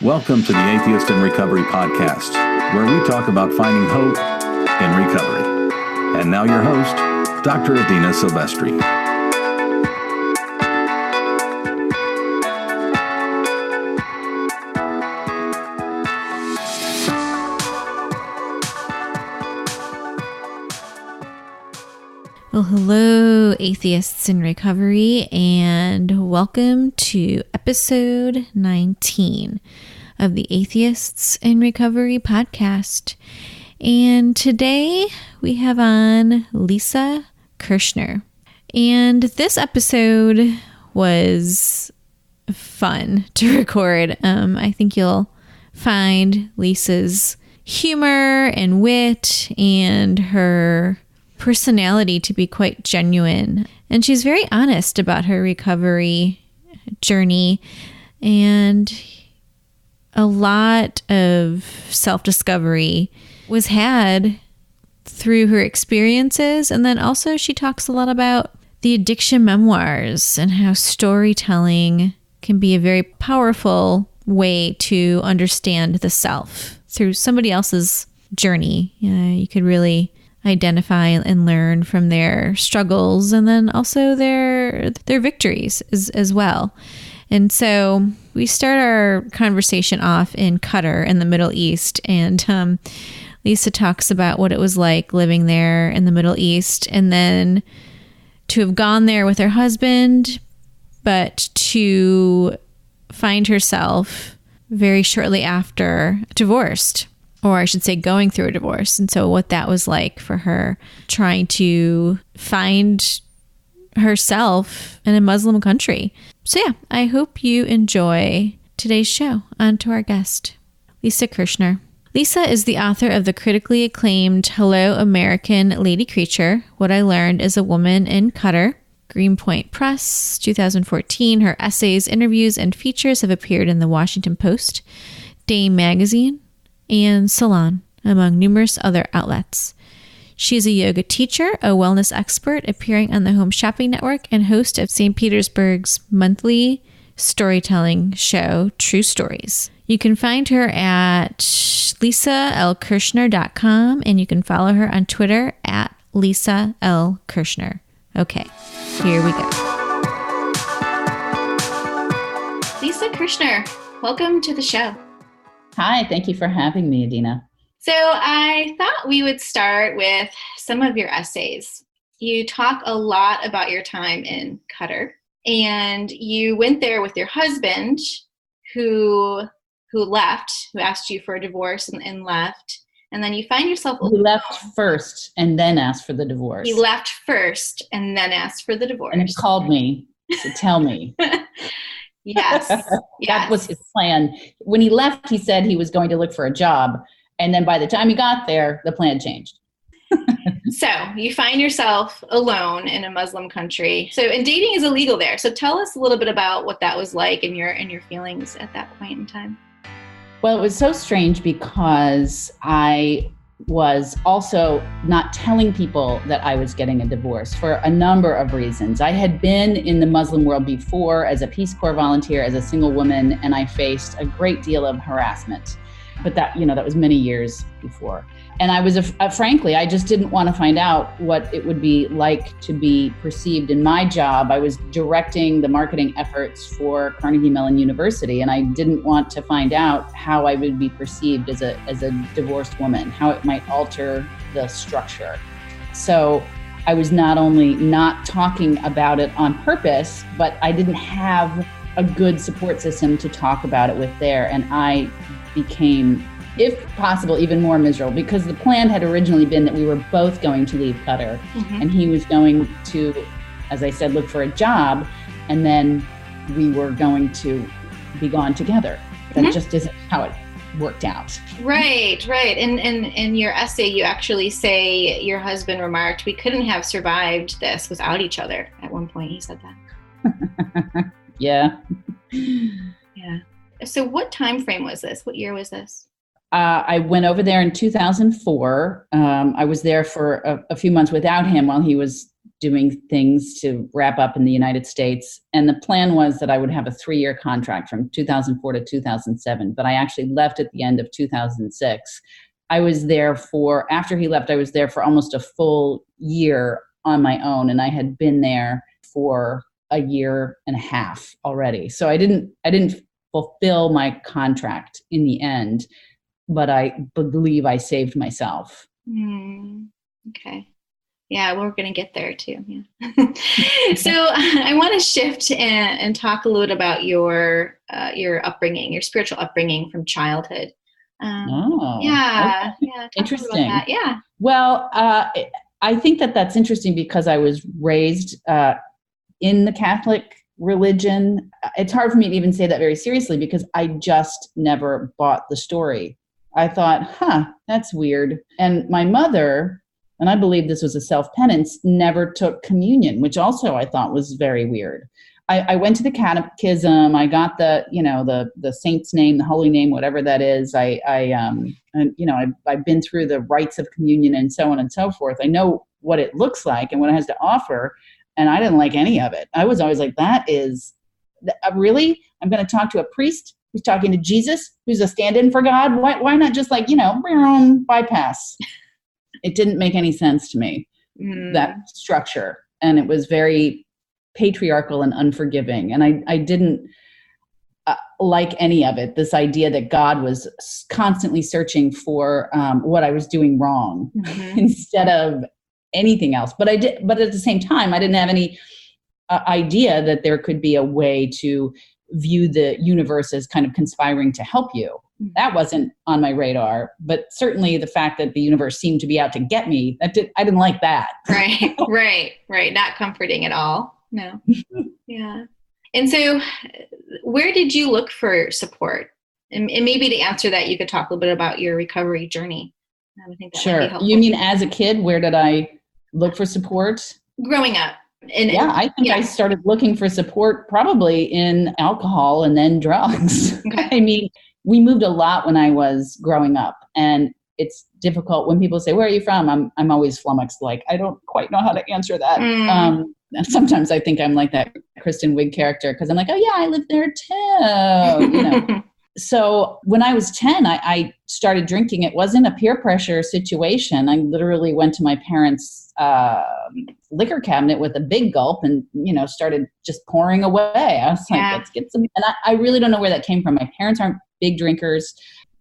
Welcome to the Atheist in Recovery podcast, where we talk about finding hope in recovery. And now your host, Dr. Adina Silvestri. Well, hello, atheists in recovery, and welcome to episode 19 of the Atheists in Recovery podcast. And today we have on Lisa Kirschner. And this episode was fun to record. I think you'll find Lisa's humor and wit and her personality to be quite genuine. And she's very honest about her recovery journey, and a lot of self-discovery was had through her experiences. And then also she talks a lot about the Addiction Memoirs and how storytelling can be a very powerful way to understand the self through somebody else's journey. You could really identify and learn from their struggles, and then also their victories as well. And so we start our conversation off in Qatar in the Middle East, and Lisa talks about what it was like living there in the Middle East, and then to have gone there with her husband, but to find herself very shortly after divorced. Or I should say going through a divorce. And so what that was like for her, trying to find herself in a Muslim country. So yeah, I hope you enjoy today's show. On to our guest, Lisa Kirschner. Lisa is the author of the critically acclaimed Hello American Lady Creature, What I Learned as a Woman in Qatar, Greenpoint Press, 2014. Her essays, interviews, and features have appeared in the Washington Post, Dame Magazine, and Salon, among numerous other outlets. She is a yoga teacher, a wellness expert, appearing on the Home Shopping Network, and host of St. Petersburg's monthly storytelling show, True Stories. You can find her at lisalkirschner.com, and you can follow her on Twitter at Lisa L. Kirschner. Okay, here we go. Lisa Kirschner, welcome to the show. Hi, thank you for having me, Adina. So I thought we would start with some of your essays. You talk a lot about your time in Qatar, and you went there with your husband who left, who asked you for a divorce and left. And then you find yourself... He left first and then asked for the divorce. He left first and then asked for the divorce. And he called me to tell me. Yes. That was his plan. When he left, he said he was going to look for a job. And then by the time he got there, the plan changed. So you find yourself alone in a Muslim country. And dating is illegal there. So tell us a little bit about what that was like and your feelings at that point in time. Well, it was so strange because I was also not telling people that I was getting a divorce for a number of reasons. I had been in the Muslim world before as a Peace Corps volunteer, as a single woman, and I faced a great deal of harassment. But that was many years before. And I was, frankly, I just didn't want to find out what it would be like to be perceived in my job. I was directing the marketing efforts for Carnegie Mellon University, and I didn't want to find out how I would be perceived as a divorced woman, how it might alter the structure. So I was not only not talking about it on purpose, but I didn't have a good support system to talk about it with there. And I became, if possible, even more miserable, because the plan had originally been that we were both going to leave Qatar, and he was going to, as I said, look for a job, and then we were going to be gone together. That just isn't how it worked out. Right. And in your essay, you actually say your husband remarked, "We couldn't have survived this without each other." At one point, he said that. Yeah. So what time frame was this? What year was this? I went over there in 2004. I was there for a few months without him while he was doing things to wrap up in the United States. And the plan was that I would have a 3-year contract from 2004 to 2007, but I actually left at the end of 2006. I was there after he left, I was there for almost a full year on my own. And I had been there for a year and a half already. So I didn't fulfill my contract in the end, but I believe I saved myself. Okay. Yeah, we're going to get there too. Yeah. So I want to shift and talk a little bit about your upbringing, your spiritual upbringing from childhood. Yeah. Interesting. About that. Yeah. Well, I think that's interesting because I was raised in the Catholic religion. It's hard for me to even say that very seriously because I just never bought the story. I thought, that's weird. And my mother, and I believe this was a self-penance, never took communion, which also I thought was very weird. I went to the catechism. I got the saint's name, the holy name, whatever that is. I've been through the rites of communion and so on and so forth. I know what it looks like and what it has to offer. And I didn't like any of it. I was always like, really? I'm going to talk to a priest who's talking to Jesus, who's a stand-in for God? Why not just bypass? It didn't make any sense to me, that structure. And it was very patriarchal and unforgiving. And I didn't like any of it, this idea that God was constantly searching for what I was doing wrong instead of anything else. But at the same time, I didn't have any idea that there could be a way to view the universe as kind of conspiring to help you. That wasn't on my radar, but certainly the fact that the universe seemed to be out to get me, I didn't like that. Right. Not comforting at all. No. Yeah. And so where did you look for support? And maybe to answer that, you could talk a little bit about your recovery journey. I think that might be helpful. You mean as a kid, where did I look for support? Growing up. I think I started looking for support probably in alcohol and then drugs. Okay. I mean, we moved a lot when I was growing up, and it's difficult when people say, "Where are you from?" I'm always flummoxed, like I don't quite know how to answer that. And sometimes I think I'm like that Kristen Wiig character because I'm like, "Oh yeah, I lived there too." So when I was 10, I started drinking. It wasn't a peer pressure situation. I literally went to my parents' liquor cabinet with a big gulp and, started just pouring away. I was like, let's get some. And I really don't know where that came from. My parents aren't big drinkers.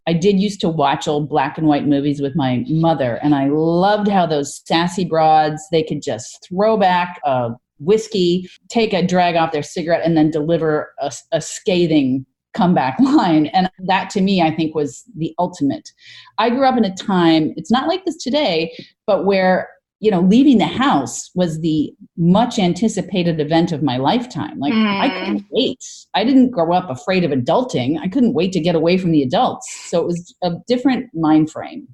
I did used to watch old black and white movies with my mother, and I loved how those sassy broads, they could just throw back a whiskey, take a drag off their cigarette, and then deliver a scathing comeback line. And that to me, I think was the ultimate. I grew up in a time, it's not like this today, but where, leaving the house was the much anticipated event of my lifetime. Like I couldn't wait. I didn't grow up afraid of adulting. I couldn't wait to get away from the adults. So it was a different mind frame.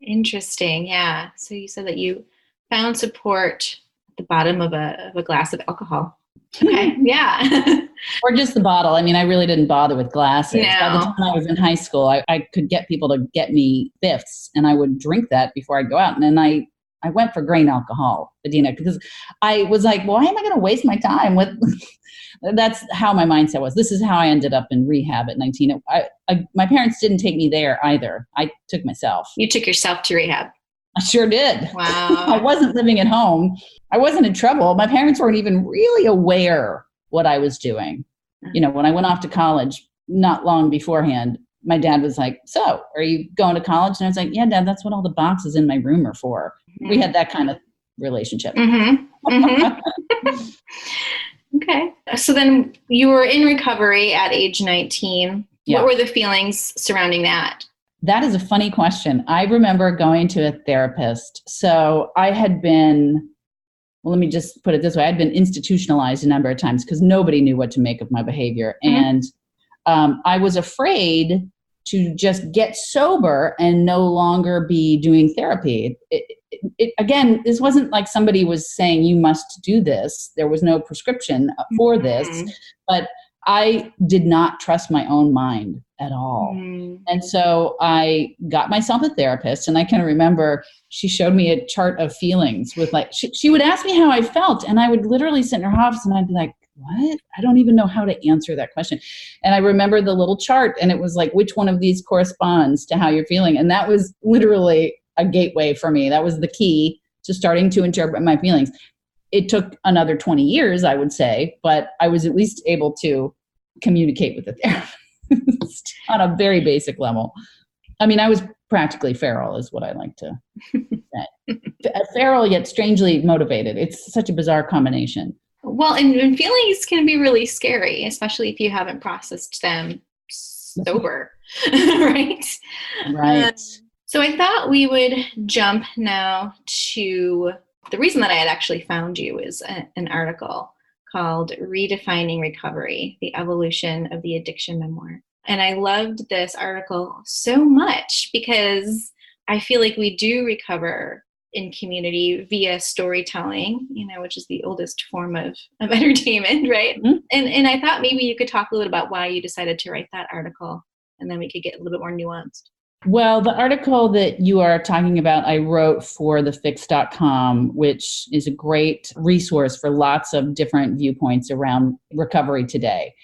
Interesting. Yeah. So you said that you found support at the bottom of a glass of alcohol. Okay. Yeah. Or just the bottle. I mean, I really didn't bother with glasses. No. By the time I was in high school, I could get people to get me fifths, and I would drink that before I'd go out. And then I went for grain alcohol, Adina, because I was like, why am I going to waste my time with? That's how my mindset was. This is how I ended up in rehab at 19. My parents didn't take me there either. I took myself. You took yourself to rehab. I sure did. Wow. I wasn't living at home. I wasn't in trouble. My parents weren't even really aware what I was doing. When I went off to college, not long beforehand, my dad was like, "So, are you going to college?" And I was like, "Yeah, Dad, that's what all the boxes in my room are for." Mm-hmm. We had that kind of relationship. Okay. So then you were in recovery at age 19. Yeah. What were the feelings surrounding that? That is a funny question. I remember going to a therapist. So I had been, let me just put it this way. I'd been institutionalized a number of times because nobody knew what to make of my behavior. And I was afraid to just get sober and no longer be doing therapy. Again, this wasn't like somebody was saying, you must do this. There was no prescription for this. But I did not trust my own mind at all. And so I got myself a therapist, and I can remember she showed me a chart of feelings with like, she would ask me how I felt, and I would literally sit in her office and I'd be like, what? I don't even know how to answer that question. And I remember the little chart, and it was like, which one of these corresponds to how you're feeling? And that was literally a gateway for me. That was the key to starting to interpret my feelings. It took another 20 years, I would say, but I was at least able to communicate with the therapist on a very basic level. I mean, I was practically feral, is what I like to say. Feral yet strangely motivated. It's such a bizarre combination. Well, and feelings can be really scary, especially if you haven't processed them sober, right? Right. So I thought we would jump now to the reason that I had actually found you is an article called Redefining Recovery, the Evolution of the Addiction Memoir. And I loved this article so much because I feel like we do recover in community via storytelling, which is the oldest form of entertainment, right? Mm-hmm. And I thought maybe you could talk a little about why you decided to write that article, and then we could get a little bit more nuanced. Well, the article that you are talking about, I wrote for thefix.com, which is a great resource for lots of different viewpoints around recovery today.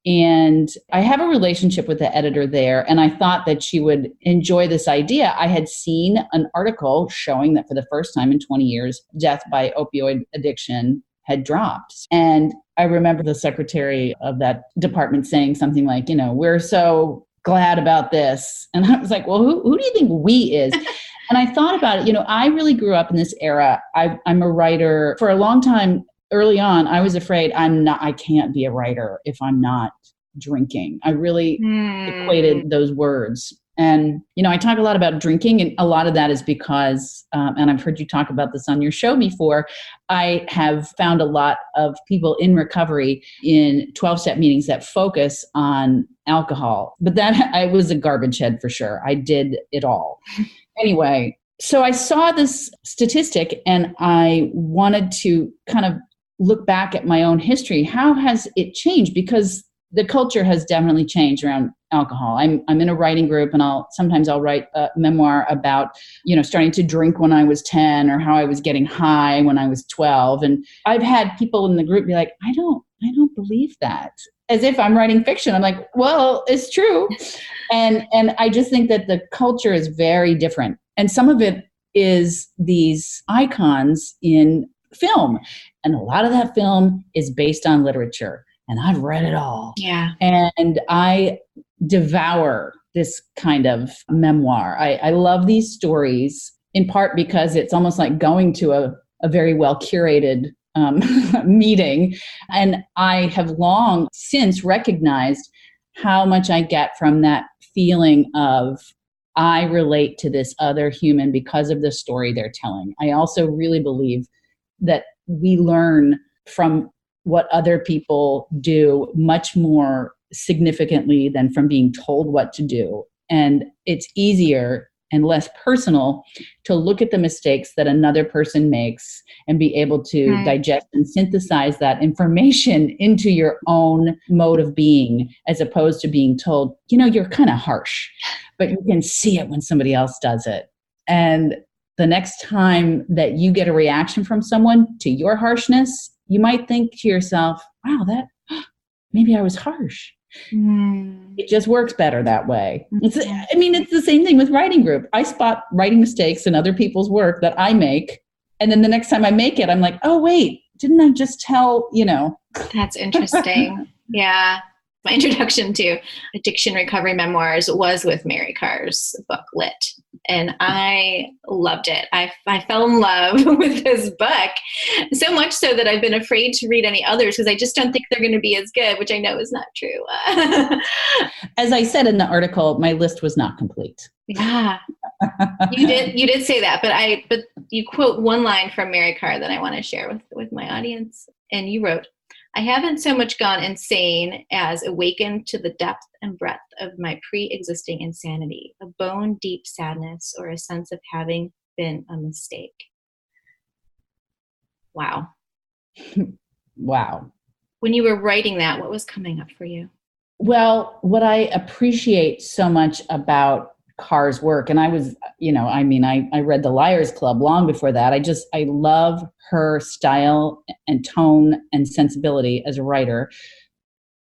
And I have a relationship with the editor there, and I thought that she would enjoy this idea. I had seen an article showing that for the first time in 20 years, death by opioid addiction had dropped. And I remember the secretary of that department saying something like, we're so glad about this. And I was like, well, who do you think we is? And I thought about it. I really grew up in this era. I'm a writer. For a long time, early on, I was afraid I can't be a writer if I'm not drinking. I really equated those words. And, I talk a lot about drinking, and a lot of that is because, and I've heard you talk about this on your show before, I have found a lot of people in recovery in 12-step meetings that focus on alcohol. But that I was a garbage head for sure. I did it all. Anyway, so I saw this statistic and I wanted to kind of look back at my own history. How has it changed? Because the culture has definitely changed around alcohol. I'm in a writing group, and sometimes I'll write a memoir about, starting to drink when I was 10 or how I was getting high when I was 12. And I've had people in the group be like, I don't believe that. As if I'm writing fiction. I'm like, well, it's true. And I just think that the culture is very different. And some of it is these icons in film. And a lot of that film is based on literature. And I've read it all. Yeah. And I devour this kind of memoir. I love these stories, in part because it's almost like going to a very well-curated meeting. And I have long since recognized how much I get from that feeling of I relate to this other human because of the story they're telling. I also really believe that we learn from what other people do much more significantly than from being told what to do. And it's easier and less personal to look at the mistakes that another person makes and be able to digest and synthesize that information into your own mode of being, as opposed to being told, you're kind of harsh, but you can see it when somebody else does it. And the next time that you get a reaction from someone to your harshness, you might think to yourself, wow, maybe I was harsh. It just works better that way. It's the same thing with writing group. I spot writing mistakes in other people's work that I make. And then the next time I make it, I'm like, oh, wait, didn't I just tell, That's interesting. Yeah. My introduction to addiction recovery memoirs was with Mary Karr's book, Lit. And I loved it. I fell in love with this book, so much so that I've been afraid to read any others because I just don't think they're going to be as good, which I know is not true. As I said in the article, my list was not complete. Yeah, you did say that, but you quote one line from Mary Karr that I want to share with my audience. And you wrote, I haven't so much gone insane as awakened to the depth and breadth of my pre-existing insanity, a bone-deep sadness or a sense of having been a mistake. Wow. Wow. when you were writing that, what was coming up for you? Well, what I appreciate so much about Karr's work, and I was, I read The Liars Club long before that. I love her style and tone and sensibility as a writer.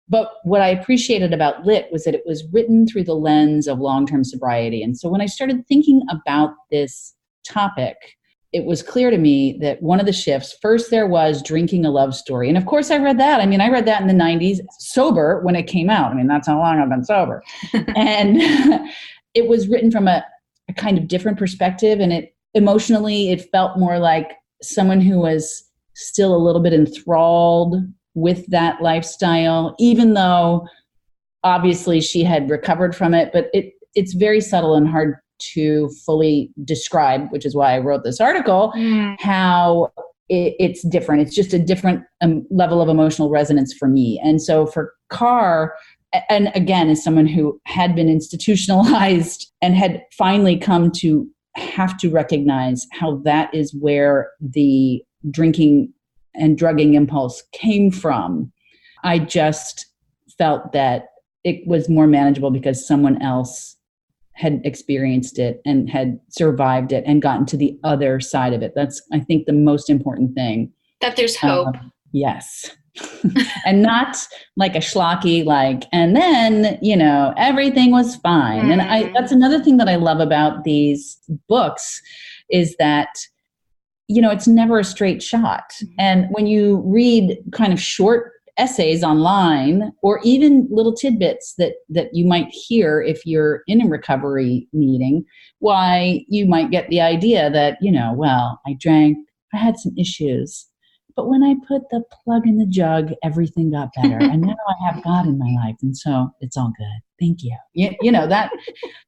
But what I appreciated about Lit was that it was written through the lens of long-term sobriety. And so when I started thinking about this topic, it was clear to me that one of the shifts, first there was Drinking a Love Story. And of course I read that. I read that in the 90s, sober when it came out. That's how long I've been sober. And it was written from a kind of different perspective. And emotionally, it felt more like someone who was still a little bit enthralled with that lifestyle, even though obviously she had recovered from it. But it's very subtle and hard to fully describe, which is why I wrote this article, how it's different. It's just a different level of emotional resonance for me. And so for Karr, and again, as someone who had been institutionalized and had finally come to have to recognize how that is where the drinking and drugging impulse came from, I just felt that it was more manageable because someone else had experienced it and had survived it and gotten to the other side of it. That's, I think, the most important thing. That there's hope. Yes. And not like a schlocky, and then, everything was fine. And that's another thing that I love about these books is that, it's never a straight shot. And when you read kind of short essays online, or even little tidbits that you might hear if you're in a recovery meeting, why you might get the idea that, well, I drank, I had some issues, but when I put the plug in the jug, everything got better. And now I have God in my life. And so it's all good. Thank you. That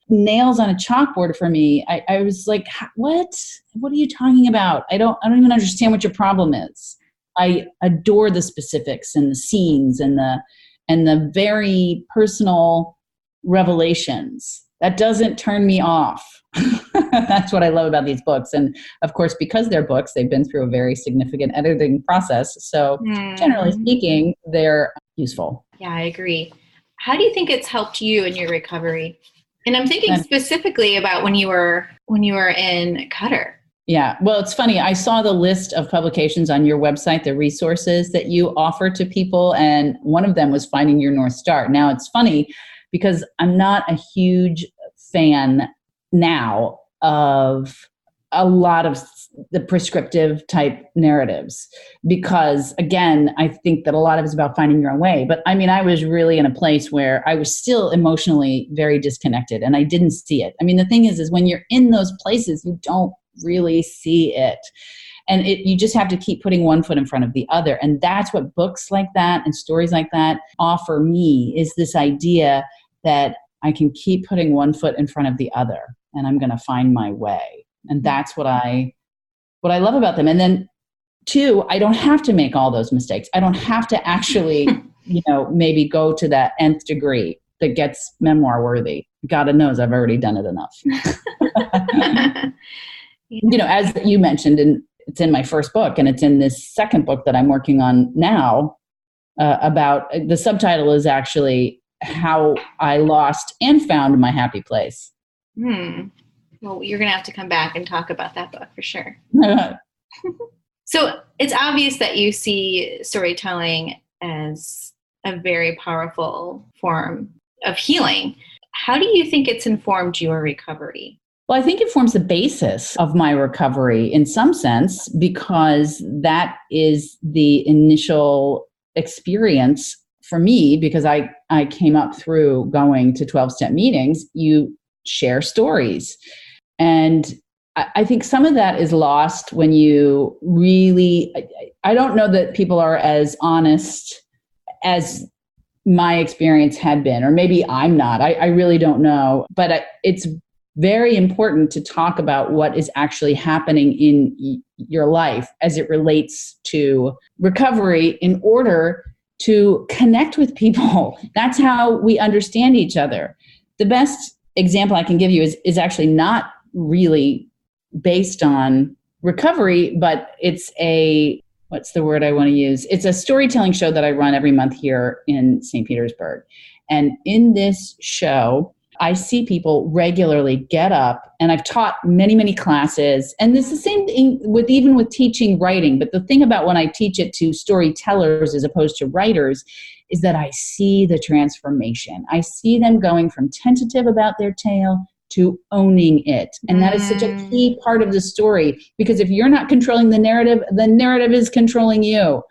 nails on a chalkboard for me. I was like, what are you talking about? I don't even understand what your problem is. I adore the specifics and the scenes and the very personal revelations. That doesn't turn me off. That's what I love about these books. And of course, because they're books, they've been through a very significant editing process. So generally speaking, they're useful. Yeah, I agree. How do you think it's helped you in your recovery? And I'm thinking specifically about when you were in Qatar. Yeah. Well, it's funny. I saw the list of publications on your website, the resources that you offer to people. And one of them was Finding Your North Star. Now, it's funny because I'm not a huge fan now of a lot of the prescriptive type narratives because, again, I think that a lot of it's about finding your own way. But I was really in a place where I was still emotionally very disconnected and I didn't see it. The thing is when you're in those places, you don't really see it. And you just have to keep putting one foot in front of the other. And that's what books like that and stories like that offer me, is this idea that I can keep putting one foot in front of the other and I'm going to find my way. And that's what I love about them. And then two, I don't have to make all those mistakes. I don't have to actually, maybe go to that nth degree that gets memoir worthy. God knows I've already done it enough. As you mentioned, and it's in my first book and it's in this second book that I'm working on now about, the subtitle is actually How I Lost and Found My Happy Place. Well, you're going to have to come back and talk about that book for sure. So it's obvious that you see storytelling as a very powerful form of healing. How do you think it's informed your recovery? Well, I think it forms the basis of my recovery in some sense, because that is the initial experience for me, because I came up through going to 12-step meetings. You share stories. And I think some of that is lost when you really, I don't know that people are as honest as my experience had been, or maybe I'm not. I really don't know. But it's very important to talk about what is actually happening in your life as it relates to recovery in order to connect with people. That's how we understand each other. The best example I can give you is actually not really based on recovery, but it's a what's the word I want to use? It's a storytelling show that I run every month here in St. Petersburg. And in this show, I see people regularly get up, and I've taught many, many classes. And this is the same thing even with teaching writing. But the thing about when I teach it to storytellers as opposed to writers is that I see the transformation. I see them going from tentative about their tale to owning it. And that is such a key part of the story, because if you're not controlling the narrative is controlling you.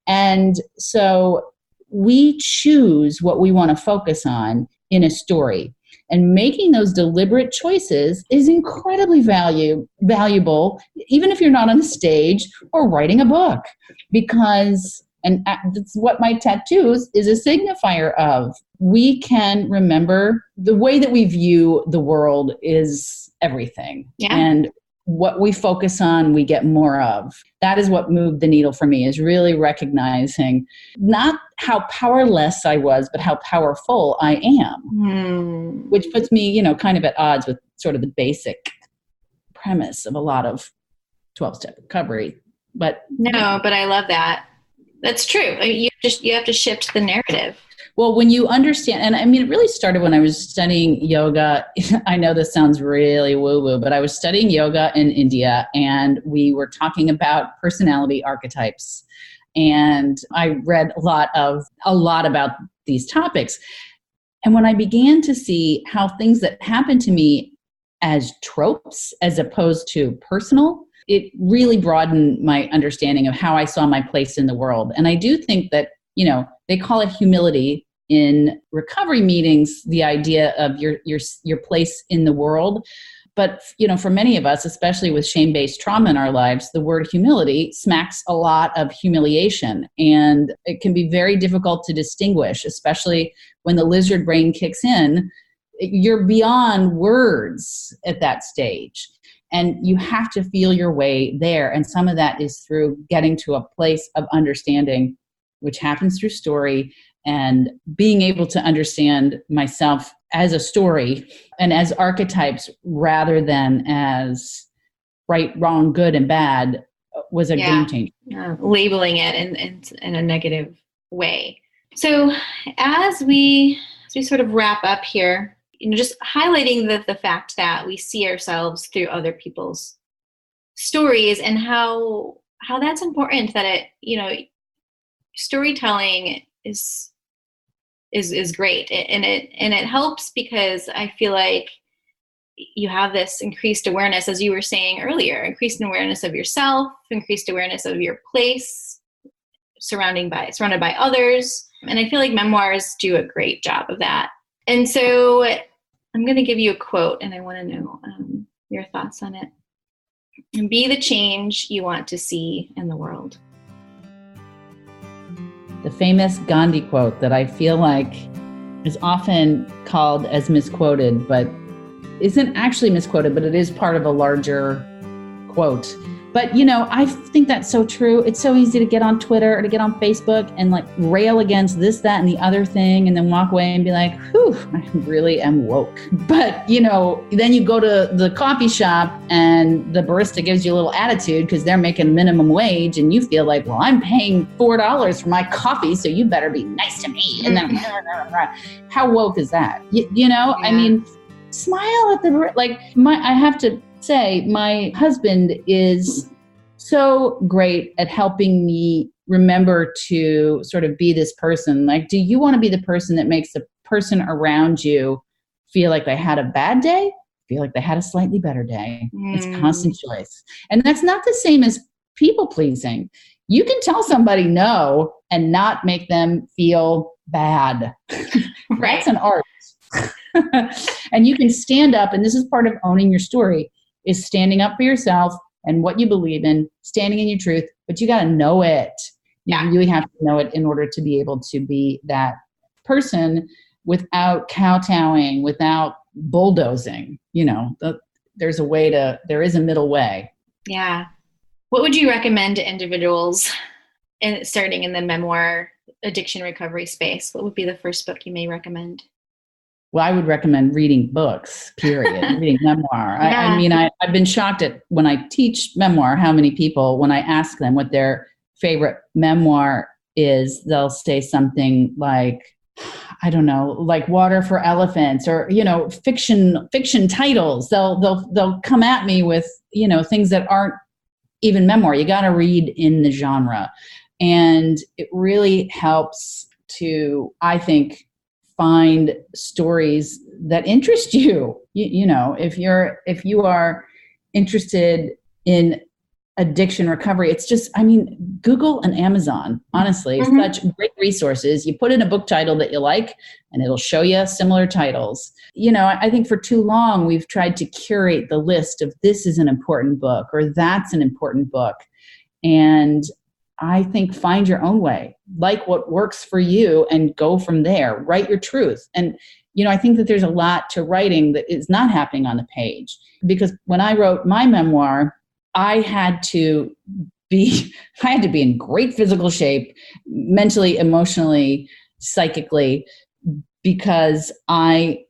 And so we choose what we want to focus on in a story. And making those deliberate choices is incredibly valuable, even if you're not on a stage or writing a book, because, and that's what my tattoos is a signifier of. We can remember the way that we view the world is everything. Yeah. And what we focus on, we get more of. That is what moved the needle for me, is really recognizing not how powerless I was, but how powerful I am, which puts me, kind of at odds with sort of the basic premise of a lot of 12-step recovery. But I love that. That's true. I mean, you have to shift the narrative. Well, when you understand, and I mean, it really started when I was studying yoga. I know this sounds really woo-woo, but I was studying yoga in India, and we were talking about personality archetypes. And I read a lot about these topics. And when I began to see how things that happened to me as tropes, as opposed to personal, it really broadened my understanding of how I saw my place in the world. And I do think that, they call it humility in recovery meetings, the idea of your place in the world. But, for many of us, especially with shame-based trauma in our lives, the word humility smacks a lot of humiliation. And it can be very difficult to distinguish, especially when the lizard brain kicks in. You're beyond words at that stage. And you have to feel your way there. And some of that is through getting to a place of understanding, which happens through story, and being able to understand myself as a story and as archetypes rather than as right, wrong, good, and bad was a game changer. Labeling it in a negative way. So as we sort of wrap up here, just highlighting the fact that we see ourselves through other people's stories, and how that's important, that storytelling is great, and it helps, because I feel like you have this increased awareness, as you were saying earlier, increased awareness of yourself, increased awareness of your place, surrounded by others. And I feel like memoirs do a great job of that. And so I'm going to give you a quote, and I want to know your thoughts on it. And be the change you want to see in the world. The famous Gandhi quote that I feel like is often called as misquoted, but isn't actually misquoted, but it is part of a larger quote. But, I think that's so true. It's so easy to get on Twitter or to get on Facebook and rail against this, that, and the other thing, and then walk away and be like, whew, I really am woke. But, then you go to the coffee shop and the barista gives you a little attitude because they're making minimum wage, and you feel like, well, I'm paying $4 for my coffee, so you better be nice to me. And then, how woke is that? Yeah. I mean, smile at I have to say, my husband is so great at helping me remember to sort of be this person. Do you want to be the person that makes the person around you feel like they had a bad day, feel like they had a slightly better day? It's a constant choice. And that's not the same as people pleasing. You can tell somebody no and not make them feel bad. Right. That's an art. And you can stand up, and this is part of owning your story, is standing up for yourself and what you believe in, standing in your truth, but you got to know it. You really have to know it in order to be able to be that person without kowtowing, without bulldozing. There is a middle way. Yeah. What would you recommend to individuals starting in the memoir addiction recovery space? What would be the first book you may recommend? Well, I would recommend reading books, period, reading memoir. I mean, I've been shocked at when I teach memoir, how many people, when I ask them what their favorite memoir is, they'll say something like, I don't know, like Water for Elephants, or, fiction titles. They'll come at me with, things that aren't even memoir. You got to read in the genre. And it really helps to, I think, find stories that interest you. If you are interested in addiction recovery, it's just, Google and Amazon, honestly, such great resources. You put in a book title that you like, and it'll show you similar titles. I think for too long, we've tried to curate the list of, this is an important book, or that's an important book. And I think find your own way, like what works for you, and go from there. Write your truth. And, I think that there's a lot to writing that is not happening on the page. Because when I wrote my memoir, I had to be in great physical shape, mentally, emotionally, psychically, because I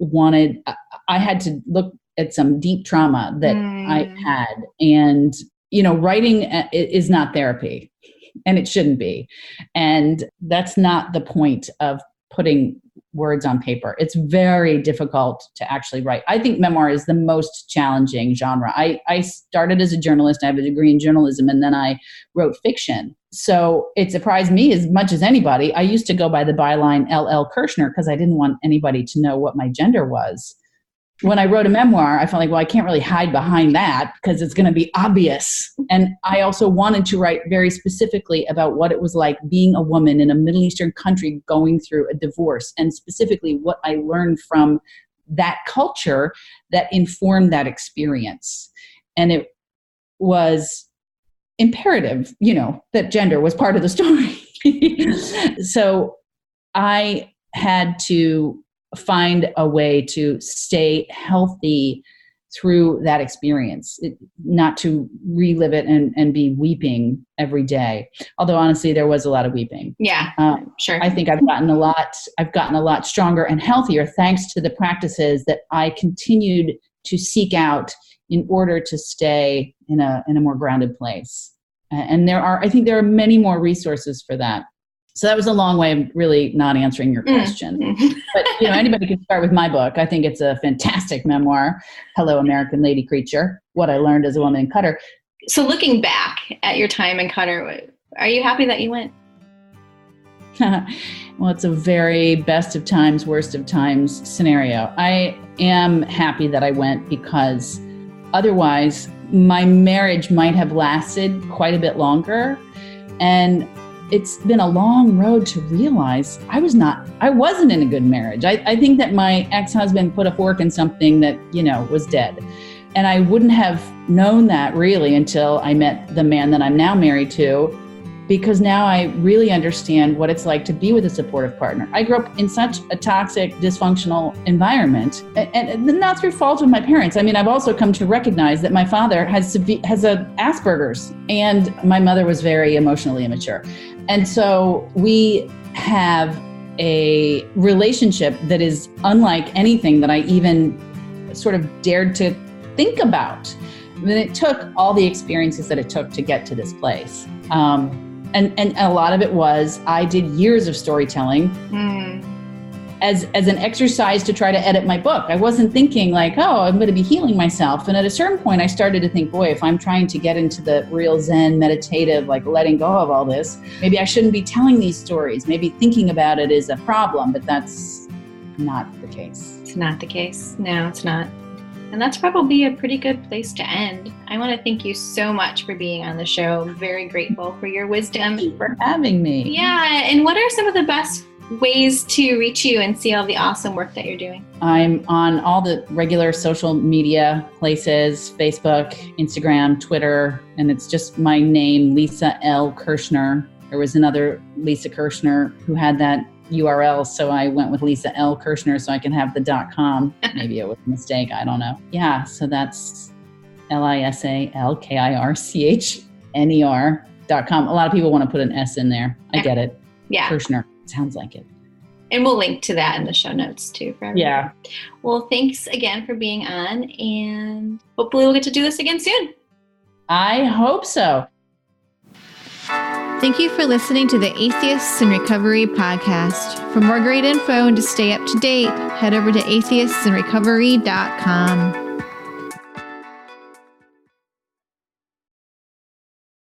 had to look at some deep trauma that I had. And, writing is not therapy, and it shouldn't be. And that's not the point of putting words on paper. It's very difficult to actually write. I think memoir is the most challenging genre. I started as a journalist. I have a degree in journalism, and then I wrote fiction. So it surprised me as much as anybody. I used to go by the byline LL Kirshner because I didn't want anybody to know what my gender was. When I wrote a memoir, I felt like, well, I can't really hide behind that because it's going to be obvious. And I also wanted to write very specifically about what it was like being a woman in a Middle Eastern country going through a divorce, and specifically what I learned from that culture that informed that experience. And it was imperative, that gender was part of the story. So I had to find a way to stay healthy through that experience, not to relive it and be weeping every day. Although honestly, there was a lot of weeping. Yeah, sure. I think I've gotten a lot stronger and healthier thanks to the practices that I continued to seek out in order to stay in a more grounded place. And I think there are many more resources for that. So that was a long way of really not answering your question. But anybody can start with my book. I think it's a fantastic memoir, Hello, American Lady Creature, What I Learned as a Woman in Qatar. So looking back at your time in Qatar, are you happy that you went? Well, it's a very best of times, worst of times scenario. I am happy that I went because otherwise my marriage might have lasted quite a bit longer. And it's been a long road to realize I wasn't in a good marriage. I think that my ex-husband put a fork in something that, was dead. And I wouldn't have known that really until I met the man that I'm now married to, because now I really understand what it's like to be with a supportive partner. I grew up in such a toxic, dysfunctional environment, and not through fault of my parents. I've also come to recognize that my father has a Asperger's, and my mother was very emotionally immature. And so we have a relationship that is unlike anything that I even sort of dared to think about. It took all the experiences that it took to get to this place. And a lot of it was, I did years of storytelling as an exercise to try to edit my book. I wasn't thinking like, oh, I'm going to be healing myself. And at a certain point, I started to think, boy, if I'm trying to get into the real Zen meditative, like letting go of all this, maybe I shouldn't be telling these stories. Maybe thinking about it is a problem, but that's not the case. It's not the case. No, it's not. And that's probably a pretty good place to end. I want to thank you so much for being on the show. I'm very grateful for your wisdom. Thank you for having me. Yeah. And what are some of the best ways to reach you and see all the awesome work that you're doing? I'm on all the regular social media places, Facebook, Instagram, Twitter, and it's just my name, Lisa L. Kirshner. There was another Lisa Kirshner who had that URL, so I went with Lisa L. Kirshner so I can have the .com. Maybe it was a mistake, I don't know. Yeah, so that's LisaLKirchner.com. A lot of people want to put an S in there. I get it. Yeah. Kirshner. Sounds like it. And we'll link to that in the show notes too for everyone. Yeah. Well, thanks again for being on, and hopefully we'll get to do this again soon. I hope so. Thank you for listening to the Atheists in Recovery podcast. For more great info and to stay up to date, head over to atheistsandrecovery.com.